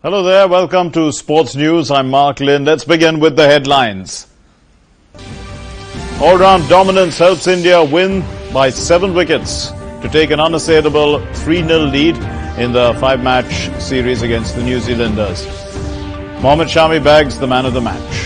Hello there, welcome to Sports News. I'm Mark Lynn. Let's begin with the headlines. All-round dominance helps India win by 7 wickets to take an unassailable 3-0 lead in the 5-match series against the New Zealanders. Mohammad Shami bags the man of the match.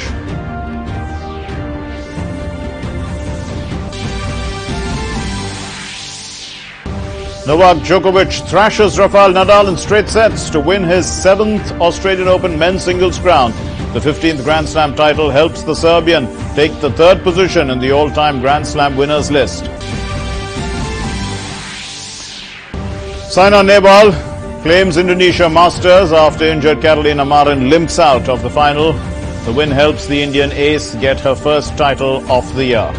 Novak Djokovic thrashes Rafael Nadal in straight sets to win his 7th Australian Open men's singles crown. The 15th Grand Slam title helps the Serbian take the 3rd position in the all-time Grand Slam winners list. Saina Nehwal claims Indonesia Masters after injured Carolina Marin limps out of the final. The win helps the Indian ace get her first title of the year.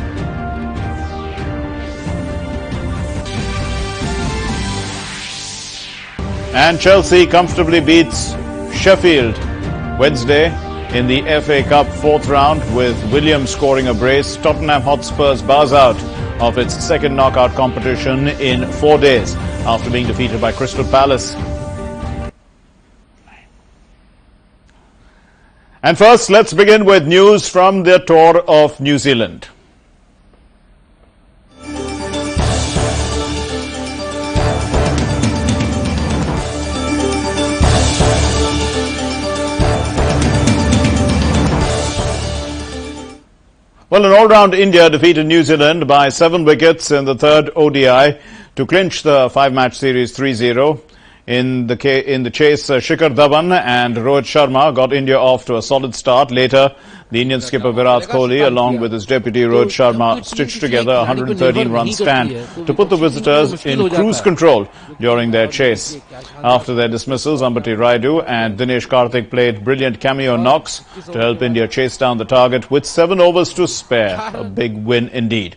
And Chelsea comfortably beats Sheffield Wednesday in the FA Cup 4th round with Williams scoring a brace. Tottenham Hotspurs bows out of its 2nd knockout competition in 4 days after being defeated by Crystal Palace. And first, let's begin with news from the tour of New Zealand. Well, an all-round India defeated New Zealand by 7 wickets in the 3rd ODI to clinch the 5-match series 3-0. In the chase, Shikhar Dhawan and Rohit Sharma got India off to a solid start. Later, the Indian skipper Virat Kohli, along with his deputy Rohit Sharma, stitched together a 113-run stand to put the visitors in cruise control during their chase. After their dismissals, Ambati Rayudu and Dinesh Karthik played brilliant cameo knocks to help India chase down the target with 7 overs to spare. A big win indeed.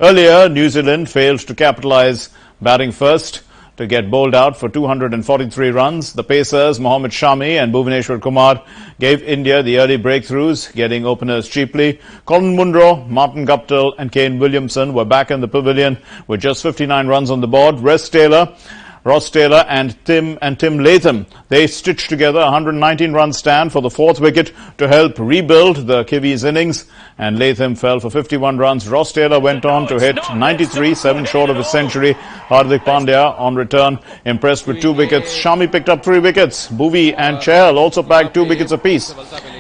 Earlier, New Zealand failed to capitalize, batting first to get bowled out for 243 runs. The pacers, Mohammad Shami and Bhuvaneshwar Kumar, gave India the early breakthroughs, getting openers cheaply. Colin Munro, Martin Guptill and Kane Williamson were back in the pavilion with just 59 runs on the board. Ross Taylor and Tim Latham, they stitched together a 119-run stand for the 4th wicket to help rebuild the Kiwis' innings, and Latham fell for 51 runs. Ross Taylor went on to hit 93, 7 short of his century. Hardik Pandya on return impressed with 2 wickets. Shami picked up 3 wickets. Bhuvi and Chahal also bagged 2 wickets apiece.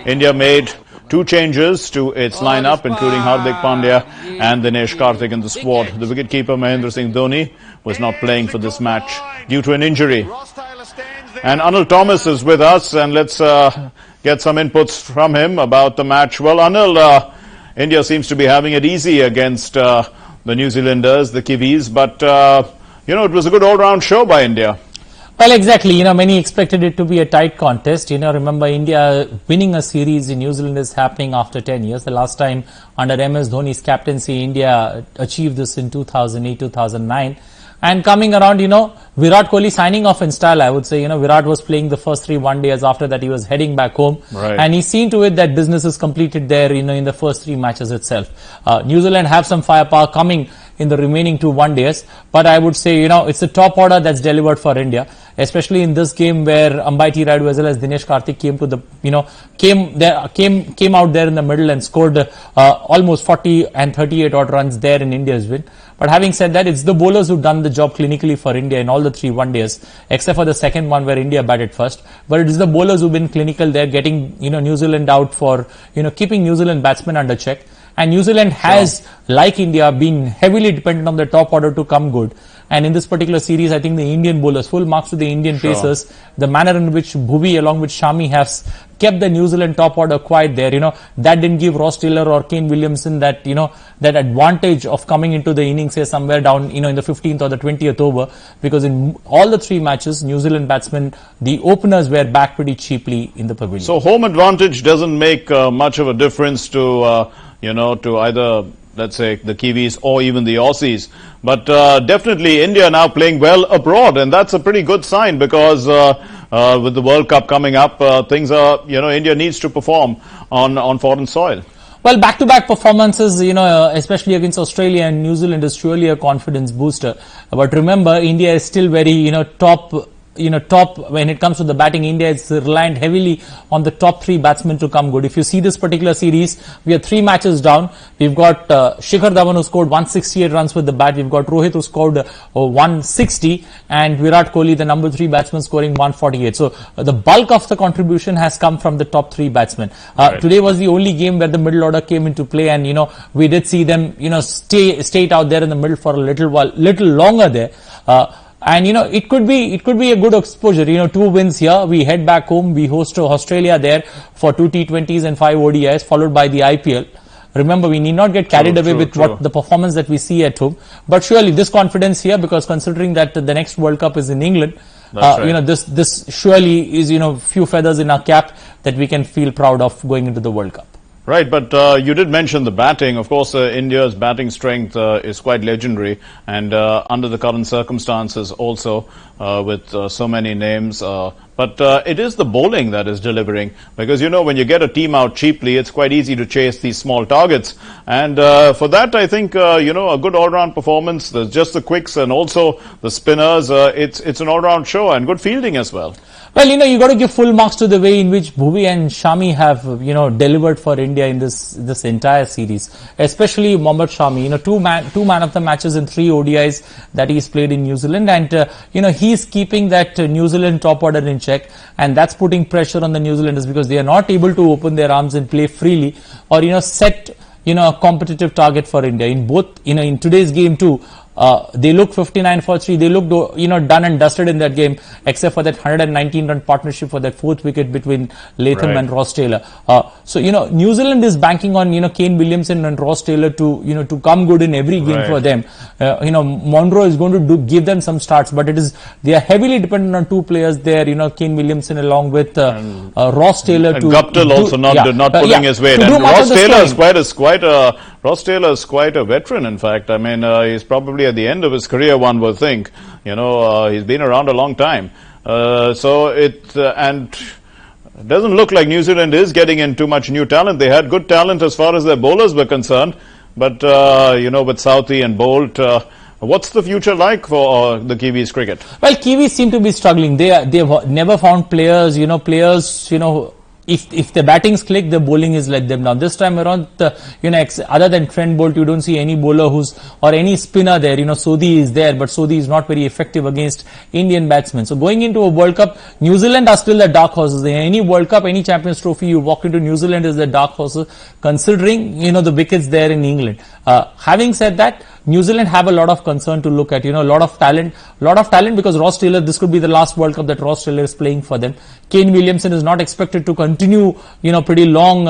India made 2 changes to its lineup, including Hardik Pandya and Dinesh Karthik in the squad. The wicketkeeper Mahendra Singh Dhoni was not playing for this match due to an injury. And Anil Thomas is with us, and let's get some inputs from him about the match. Well, Anil, India seems to be having it easy against the New Zealanders, the Kiwis, but it was a good all-round show by India. Well, exactly. Many expected it to be a tight contest. Remember, India winning a series in New Zealand is happening after 10 years. The last time under MS Dhoni's captaincy, India achieved this in 2008, 2009. And coming around, Virat Kohli signing off in style, I would say. Virat was playing the first 3 one-days. After that, he was heading back home. Right. And he's seen to it that business is completed there, in the first 3 matches itself. New Zealand have some firepower coming in the remaining 2 one-days. But I would say, it's the top order that's delivered for India, especially in this game where Ambati Rayudu as well as Dinesh Karthik came out there in the middle and scored almost 40 and 38 odd runs there in India's win. But having said that, it's the bowlers who've done the job clinically for India in all the 3 one-days, except for the second one where India batted first. But it is the bowlers who've been clinical there, getting New Zealand out for keeping New Zealand batsmen under check. And New Zealand has, like India, been heavily dependent on the top order to come good. And in this particular series, I think the Indian bowlers, full marks to the Indian pacers, the manner in which Bhuvi along with Shami have kept the New Zealand top order quiet there, that didn't give Ross Taylor or Kane Williamson that, that advantage of coming into the innings, say somewhere down, in the 15th or the 20th over, because in all the 3 matches, New Zealand batsmen, the openers were back pretty cheaply in the pavilion. So home advantage doesn't make much of a difference to, to either, let's say, the Kiwis or even the Aussies. But definitely India now playing well abroad, and that's a pretty good sign because with the World Cup coming up, things are, India needs to perform on foreign soil. Well, back-to-back performances, especially against Australia and New Zealand is surely a confidence booster. But remember, India is still very, top when it comes to the batting, India is reliant heavily on the top three batsmen to come good. If you see this particular series, we are 3 matches down. We've got Shikhar Dhawan, who scored 168 runs with the bat. We've got Rohit, who scored 160, and Virat Kohli, the number 3 batsman, scoring 148. So the bulk of the contribution has come from the top 3 batsmen. Right. Today was the only game where the middle order came into play, and we did see them stay out there in the middle for a little longer there. And it could be a good exposure. 2 wins here. We head back home. We host Australia there for 2 T20s and 5 ODIs, followed by the IPL. Remember, we need not get carried away with what the performance that we see at home. But surely this confidence here, because considering that the next World Cup is in England, right. this surely is few feathers in our cap that we can feel proud of going into the World Cup. Right, but you did mention the batting. Of course, India's batting strength is quite legendary, and under the current circumstances also, with so many names. But it is the bowling that is delivering, because when you get a team out cheaply, it's quite easy to chase these small targets. And for that, I think a good all-round performance. There's just the quicks and also the spinners. It's an all-round show, and good fielding as well. Well, you got to give full marks to the way in which Bhuvi and Shami have, delivered for India in this entire series. Especially Mohammad Shami, two man of the matches in 3 ODIs that he's played in New Zealand, and he's keeping that New Zealand top order in check, and that's putting pressure on the New Zealanders, because they are not able to open their arms and play freely, or set a competitive target for India. In both, in today's game too, they look 59 for 3. They looked, done and dusted in that game, except for that 119-run partnership for that 4th wicket between Latham and Ross Taylor. So, New Zealand is banking on, Kane Williamson and Ross Taylor to come good in every game for them. Monroe is going to give them some starts, but they are heavily dependent on 2 players there, Kane Williamson along with Ross Taylor. And Guptill also not pulling his weight. And Ross Taylor is quite a veteran, in fact. I mean, he's probably at the end of his career, one would think. He's been around a long time. So it doesn't look like New Zealand is getting in too much new talent. They had good talent as far as their bowlers were concerned. But, with Southee and Bolt, what's the future like for the Kiwis cricket? Well, Kiwis seem to be struggling. They've never found players, if the batting's click, the bowling is let them down. This time around, other than Trent Bolt, you don't see any bowler or any spinner there. Sodhi is there, but Sodhi is not very effective against Indian batsmen. So going into a World Cup, New Zealand are still the dark horses. In any World Cup, any Champions Trophy, you walk into New Zealand as the dark horses, considering, the wickets there in England. Having said that, New Zealand have a lot of concern to look at, a lot of talent because Ross Taylor, this could be the last World Cup that Ross Taylor is playing for them. Kane Williamson is not expected to continue, pretty long,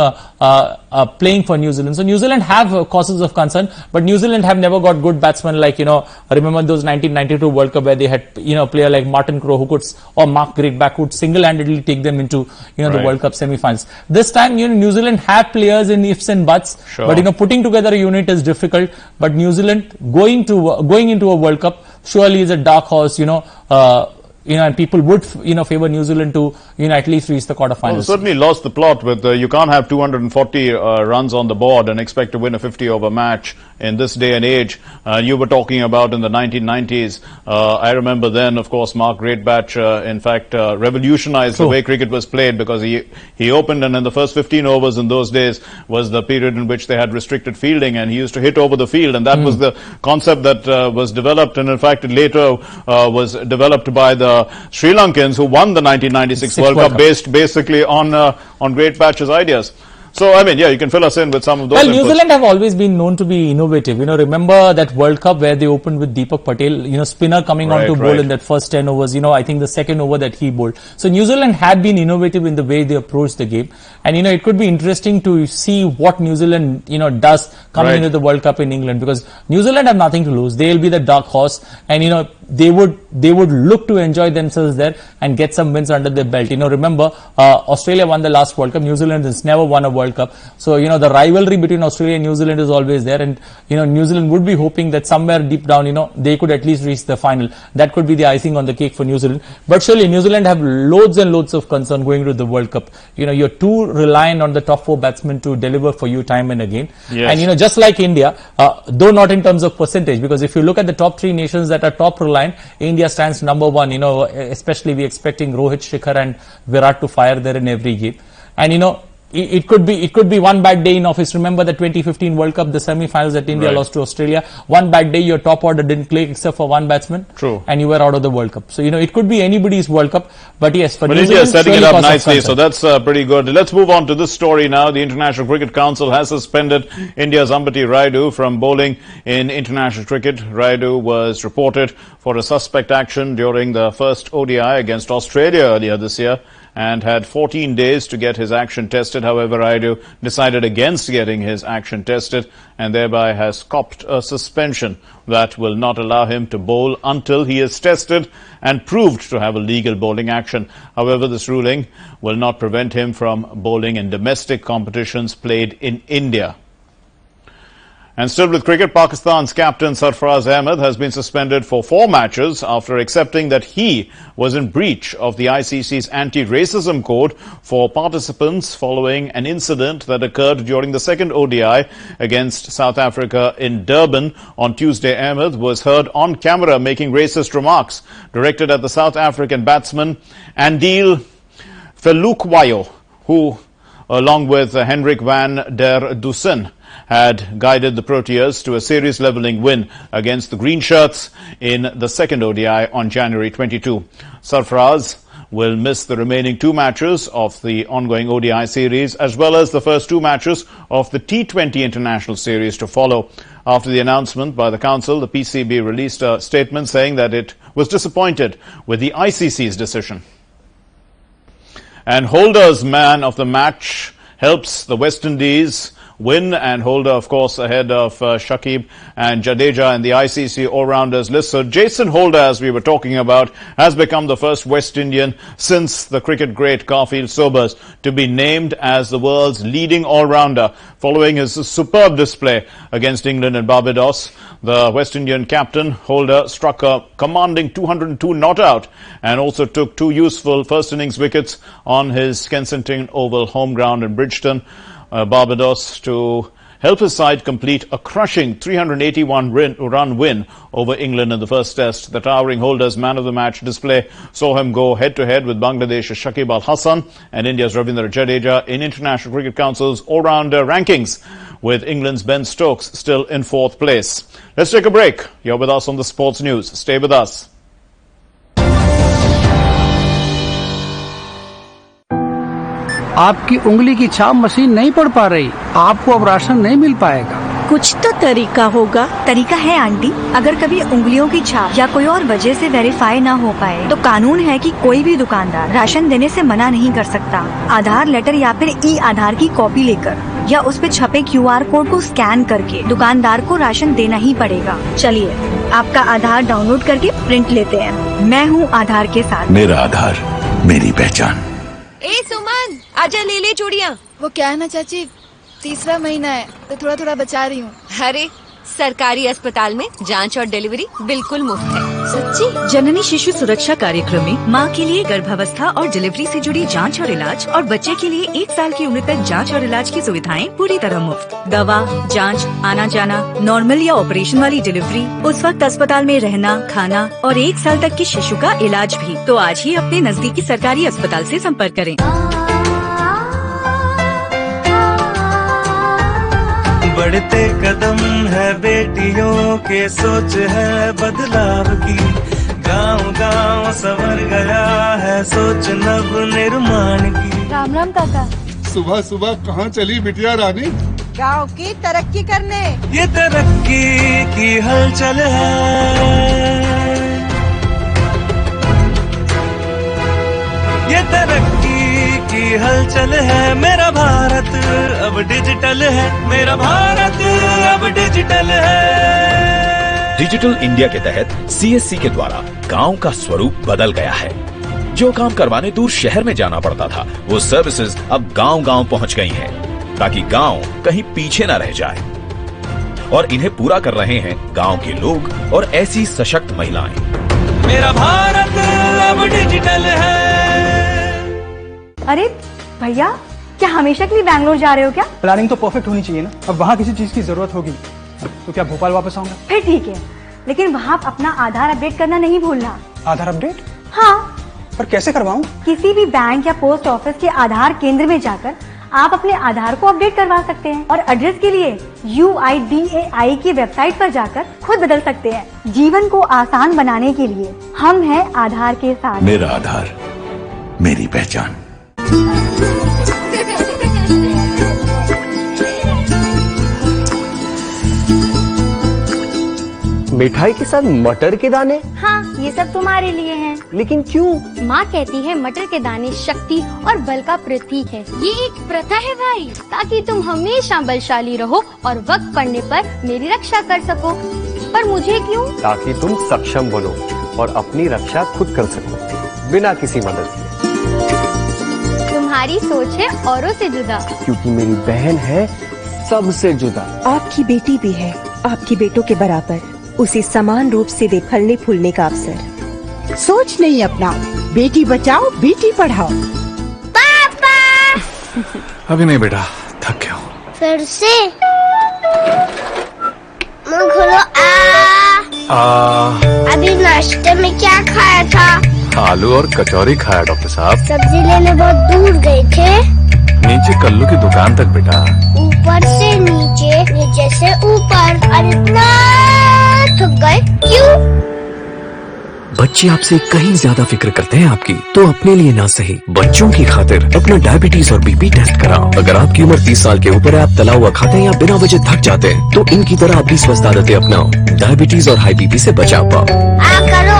playing for New Zealand. So New Zealand have causes of concern, but New Zealand have never got good batsmen like, remember those 1992 World Cup where they had, a player like Martin Crowe or Mark Greatback who could single-handedly take them into, the World Cup semi-finals. This time, New Zealand have players in ifs and buts, but, putting together a unit is difficult. But New Zealand going into a World Cup surely is a dark horse, and people would, favor New Zealand to, at least reach the quarterfinals. Well, certainly lost the plot with, you can't have 240 runs on the board and expect to win a 50-over match in this day and age. You were talking about in the 1990s. I remember then, of course, Mark Greatbatch, in fact, revolutionized the way cricket was played, because he opened, and in the first 15 overs in those days was the period in which they had restricted fielding, and he used to hit over the field, and that was the concept that was developed, and in fact it later was developed by the Sri Lankans, who won the 1996 World Cup based basically on Greatbatch's ideas. So, I mean, you can fill us in with some of those. Well, New Zealand have always been known to be innovative. Remember that World Cup where they opened with Deepak Patel, spinner coming on to bowl in that first 10 overs, I think the second over that he bowled. So, New Zealand had been innovative in the way they approach the game. And, it could be interesting to see what New Zealand, does coming into the World Cup in England, because New Zealand have nothing to lose. They'll be the dark horse, and, they would look to enjoy themselves there and get some wins under their belt. Remember, Australia won the last World Cup. New Zealand has never won a World Cup. So, the rivalry between Australia and New Zealand is always there. And, New Zealand would be hoping that somewhere deep down, they could at least reach the final. That could be the icing on the cake for New Zealand. But surely New Zealand have loads and loads of concern going to the World Cup. You're too reliant on the top 4 batsmen to deliver for you time and again. Yes. And, just like India, though not in terms of percentage, because if you look at the top 3 nations that are top reliant scoreline, India stands number one. Especially we expecting Rohit, Shikhar and Virat to fire there in every game. And it could be one bad day in office. Remember the 2015 World Cup, the semi-finals that India lost to Australia. One bad day, your top order didn't play except for one batsman. True. And you were out of the World Cup. So, it could be anybody's World Cup. But yes, for New India is Zealand, setting it up nicely, so that's pretty good. Let's move on to this story now. The International Cricket Council has suspended India's Ambati Rayudu from bowling in international cricket. Rayudu was reported for a suspect action during the first ODI against Australia earlier this year, and had 14 days to get his action tested. However, Rayudu decided against getting his action tested and thereby has copped a suspension that will not allow him to bowl until he is tested and proved to have a legal bowling action. However, this ruling will not prevent him from bowling in domestic competitions played in India. And still with cricket, Pakistan's captain Sarfaraz Ahmed has been suspended for 4 matches after accepting that he was in breach of the ICC's anti-racism code for participants following an incident that occurred during the second ODI against South Africa in Durban on Tuesday. Ahmed was heard on camera making racist remarks directed at the South African batsman Andile Felukwayo, who, along with Hendrik van der Dussen, had guided the Proteas to a series levelling win against the Green Shirts in the second ODI on January 22. Sarfaraz will miss the remaining 2 matches of the ongoing ODI series as well as the first 2 matches of the T20 International Series to follow. After the announcement by the Council, the PCB released a statement saying that it was disappointed with the ICC's decision. And Holder's man of the match helps the West Indies win, and Holder, of course, ahead of Shakib and Jadeja in the ICC all-rounders list. So Jason Holder, as we were talking about, has become the first West Indian since the cricket great Garfield Sobers to be named as the world's leading all-rounder following his superb display against England and Barbados. The West Indian captain, Holder, struck a commanding 202 not out and also took 2 useful first innings wickets on his Kensington Oval home ground in Bridgeton, Barbados, to help his side complete a crushing 381-run win over England in the first test. The towering Holder's man of the match display saw him go head-to-head with Bangladesh's Shakib Al Hasan and India's Ravindra Jadeja in International Cricket Council's all-rounder rankings, with England's Ben Stokes still in 4th place. Let's take a break. You're with us on the Sports News. Stay with us. आपकी उंगली की छाप machine नहीं पढ़ पा रही, आपको अब राशन नहीं मिल पाएगा। कुछ तो तरीका होगा। तरीका है आंटी, अगर कभी उंगलियों की छाप या कोई और वजह से वेरीफाई ना हो पाए तो कानून है कि कोई भी दुकानदार राशन देने से मना नहीं कर सकता। आधार लेटर या फिर ई आधार की कॉपी लेकर या उस पे छपे QR कोड को स्कैन करके दुकानदार को राशन देना ही पड़ेगा। चलिए आपका आधार डाउनलोड करके प्रिंट लेते हैं। मैं हूँ आधार के साथ। मेरा आधार, मेरी पहचान। ए सुमन, आजा ले ले चूड़ियाँ। वो क्या है ना चाची, 3रा महीना है तो थोड़ा थोड़ा बचा रही हूँ। अरे सरकारी अस्पताल में जांच और डिलीवरी बिल्कुल मुफ्त है। सच्ची? जननी शिशु सुरक्षा कार्यक्रम में माँ के लिए गर्भावस्था और डिलीवरी से जुड़ी जांच और इलाज और बच्चे के लिए 1 साल की उम्र तक जांच और इलाज की सुविधाएं पूरी तरह मुफ्त। दवा, जांच, आना जाना, नॉर्मल या ऑपरेशन वाली डिलीवरी, उस वक्त अस्पताल में रहना, खाना और 1 साल तक के शिशु का इलाज भी। तो आज ही अपने नजदीकी सरकारी अस्पताल से संपर्क करें। बढ़ते कदम है बेटियों के, सोच है बदलाव की। गांव-गांव संवर गया है सोच नव निर्माण की। राम राम काका। सुबह सुबह कहाँ चली बिटिया रानी? गांव की तरक्की करने। ये तरक्की की हलचल है, ये तरक्की की हलचल है। मेरा भारत अब डिजिटल है, मेरा भारत अब डिजिटल है। डिजिटल इंडिया के तहत CSC के द्वारा गांव का स्वरूप बदल गया है। जो काम करवाने दूर शहर में जाना पड़ता था, वो सर्विसेज अब गांव-गांव पहुंच गई हैं, ताकि गांव कहीं पीछे न रह जाए। और इन्हें पूरा कर रहे हैं गांव के लोग और ऐसी सशक्त महिलाएं। मेरा भारत अब डिजिटल है। अरे भैया, क्या हमेशा के लिए बैंगलोर जा रहे हो क्या? प्लानिंग तो परफेक्ट होनी चाहिए ना। अब वहाँ किसी चीज की जरूरत होगी तो क्या भोपाल वापस आऊंगा? फिर ठीक है, लेकिन वहाँ अपना आधार अपडेट करना नहीं भूलना। आधार अपडेट? हाँ, पर कैसे करवाऊं? किसी भी बैंक या पोस्ट ऑफिस के आधार केंद्र में जाकर आप अपने आधार को अपडेट करवा सकते हैं और एड्रेस के लिए UIDAI की वेबसाइट पर जाकर खुद बदल सकते हैं। जीवन को आसान बनाने के लिए हम हैं आधार के साथ। मेरा आधार, मेरी पहचान। मिठाई के साथ मटर के दाने? हाँ, ये सब तुम्हारे लिए हैं। लेकिन क्यों? माँ कहती है मटर के दाने शक्ति और बल का प्रतीक है। ये एक प्रथा है भाई, ताकि तुम हमेशा बलशाली रहो और वक्त पड़ने पर मेरी रक्षा कर सको। पर मुझे क्यों? ताकि तुम सक्षम बनो और अपनी रक्षा खुद कर सको बिना किसी मदद के। तुम्हारी सोच है औरों से जुदा, क्योंकि मेरी बहन है सबसे जुदा। आपकी बेटी भी है आपकी बेटों के बराबर, उसे समान रूप से दे फलने फूलने का अवसर। सोच नहीं अपनाओ, बेटी बचाओ बेटी पढ़ाओ। पापा! अभी नहीं बेटा, थक गया हूँ। फिर से मुँह खोलो। अभी नाश्ते में क्या खाया था? आलू और कचौरी खाया डॉक्टर साहब। सब्जी लेने बहुत दूर गए थे। नीचे कल्लू की दुकान तक बेटा। ऊपर से नीचे, नीचे से ऊपर, और इतना थक गए क्यों? बच्चे आपसे कहीं ज्यादा फिक्र करते हैं आपकी, तो अपने लिए ना सही, बच्चों की खातिर अपना डायबिटीज और बीपी टेस्ट कराओ। अगर आपकी उम्र 30 साल के ऊपर है, आप तला हुआ खाते हैं या बिना वजह थक जाते हैं, तो इनकी तरह आप भी स्वस्थ आदतें अपनाओ। डायबिटीज और हाई बीपी से बचाव पाओ। करो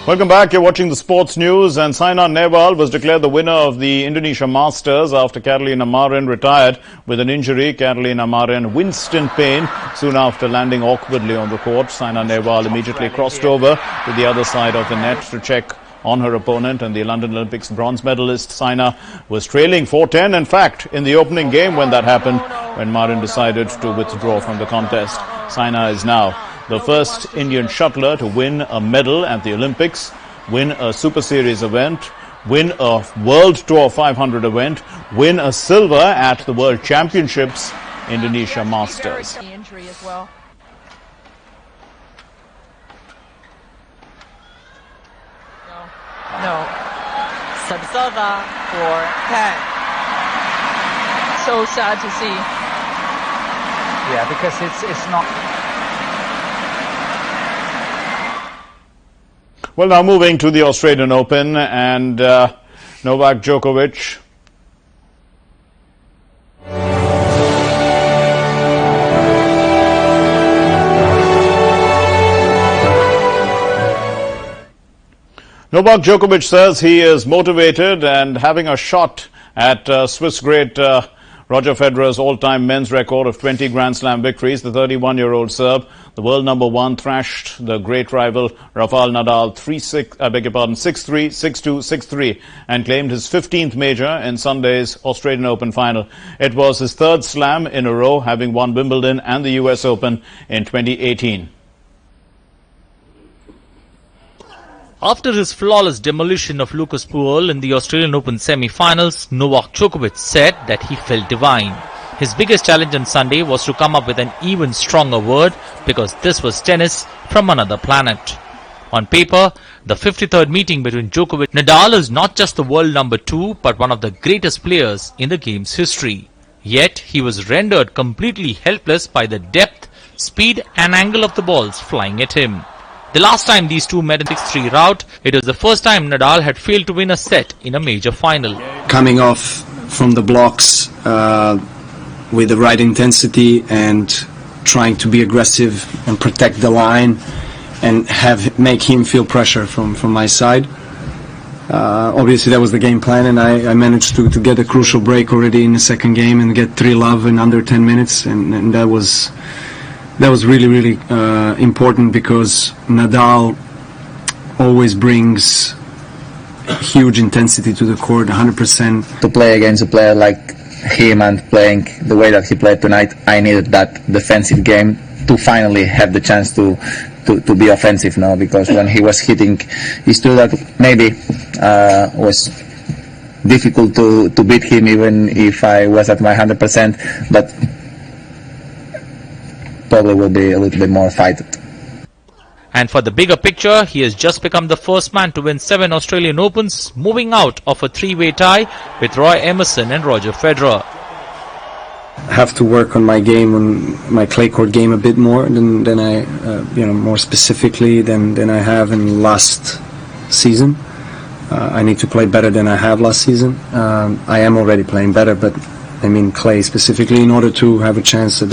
Welcome back. You're watching the sports news, and Saina Nehwal was declared the winner of the Indonesia Masters after Carolina Marin retired with an injury. Carolina Marin winced in pain soon after landing awkwardly on the court. Saina Nehwal immediately crossed over to the other side of the net to check on her opponent, and the London Olympics bronze medalist Saina was trailing 4-10. In fact, in the opening game when that happened, when Marin decided to withdraw from the contest. Saina is now the first Indian shuttler to win a medal at the Olympics, win a Super Series event, win a World Tour 500 event, win a silver at the World Championships Indonesia Masters. Injury as well. No. Sabsova for 10. So sad to see. Yeah, because it's not. Well, now moving to the Australian Open, and Novak Djokovic Novak Djokovic says he is motivated and having a shot at Swiss great Roger Federer's all-time men's record of 20 Grand Slam victories. The 31-year-old Serb, the world number one, thrashed the great rival Rafael Nadal 6-3, 6-2, 6-3 and claimed his 15th major in Sunday's Australian Open final. It was his third slam in a row, having won Wimbledon and the US Open in 2018. After his flawless demolition of Lucas Pouille in the Australian Open semi-finals, Novak Djokovic said that he felt divine. His biggest challenge on Sunday was to come up with an even stronger word, because this was tennis from another planet. On paper, the 53rd meeting between Djokovic and Nadal is not just the world number 2, but one of the greatest players in the game's history. Yet, he was rendered completely helpless by the depth, speed and angle of the balls flying at him. The last time these two met in 6-3 rout, it was the first time Nadal had failed to win a set in a major final. Coming off from the blocks with the right intensity and trying to be aggressive and protect the line and make him feel pressure from my side. Obviously that was the game plan, and I managed to get a crucial break already in the second game and get 3-love in under 10 minutes, and that was really important, because Nadal always brings huge intensity to the court, 100%. To play against a player like him and playing the way that he played tonight, I needed that defensive game to finally have the chance to be offensive now, because when he was hitting, he stood that maybe was difficult to beat him even if I was at my 100%, but probably will be a little bit more fight. And for the bigger picture, he has just become the first man to win 7 Australian Opens, moving out of a 3-way tie with Roy Emerson and Roger Federer. I have to work on my game, on my clay court game a bit more than I, more specifically than I have in last season. I need to play better than I have last season. I am already playing better, but I mean clay specifically in order to have a chance at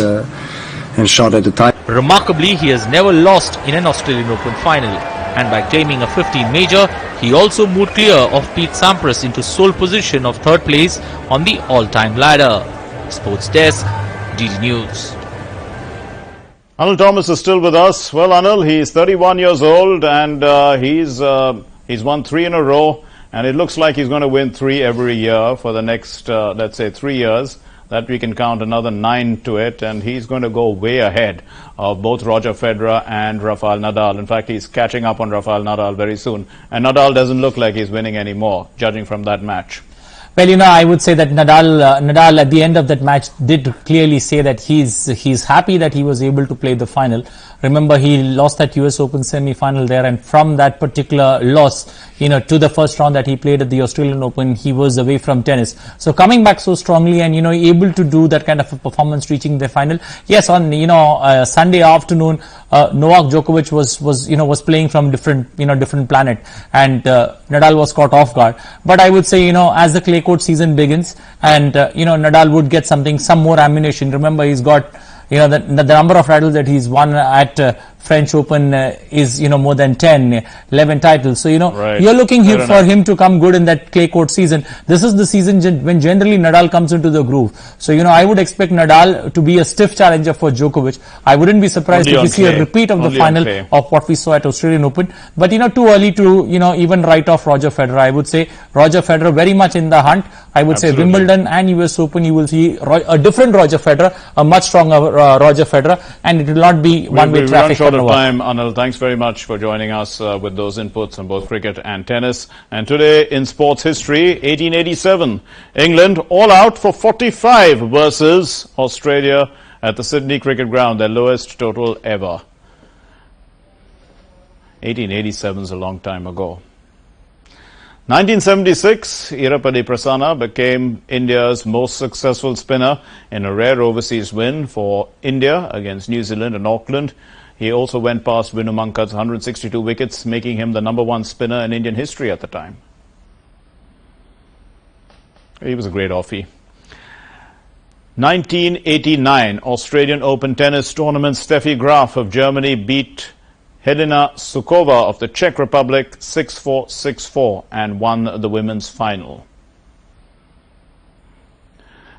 and shot at the title. Remarkably, he has never lost in an Australian Open final, and by claiming a 15 major, he also moved clear of Pete Sampras into sole position of 3rd place on the all-time ladder. Sports Desk, DD News. Anil Thomas is still with us. Well, Anil, he's 31 years old and he's won 3 in a row, and it looks like he's going to win 3 every year for the next, let's say, 3 years. That we can count another 9 to it, and he's going to go way ahead of both Roger Federer and Rafael Nadal. In fact, he's catching up on Rafael Nadal very soon. And Nadal doesn't look like he's winning anymore, judging from that match. Well, I would say that Nadal at the end of that match did clearly say that he's happy that he was able to play the final. Remember, he lost that US Open semi-final there, and from that particular loss, to the first round that he played at the Australian Open, he was away from tennis. So coming back so strongly and, able to do that kind of a performance, reaching the final. Yes, on, Sunday afternoon, Novak Djokovic was playing from different planet, and Nadal was caught off guard. But I would say, as the clay court season begins, and Nadal would get some more ammunition. Remember, he's got the number of titles that he's won at French Open is more than 11 titles. So right. You're looking for him to come good in that clay court season. This is the season when generally Nadal comes into the groove. So I would expect Nadal to be a stiff challenger for Djokovic. I wouldn't be surprised if we see a repeat of the final of what we saw at Australian Open. But too early to even write off Roger Federer. I would say Roger Federer very much in the hunt. I would say Wimbledon and US Open, you will see a different Roger Federer, a much stronger Roger Federer, and it will not be one-way traffic. Short of time, Anil. Thanks very much for joining us with those inputs on both cricket and tennis. And today in sports history, 1887, England all out for 45 versus Australia at the Sydney Cricket Ground, their lowest total ever. 1887 is a long time ago. 1976, Irapadi Prasanna became India's most successful spinner in a rare overseas win for India against New Zealand in Auckland. He also went past Vinu Mankad's 162 wickets, making him the #1 spinner in Indian history at the time. He was a great offie. 1989, Australian Open tennis tournament, Steffi Graf of Germany beat Helena Sukova of the Czech Republic 6-4, 6-4 and won the women's final.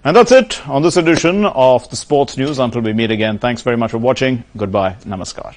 And that's it on this edition of the Sports News. Until we meet again, thanks very much for watching. Goodbye. Namaskar.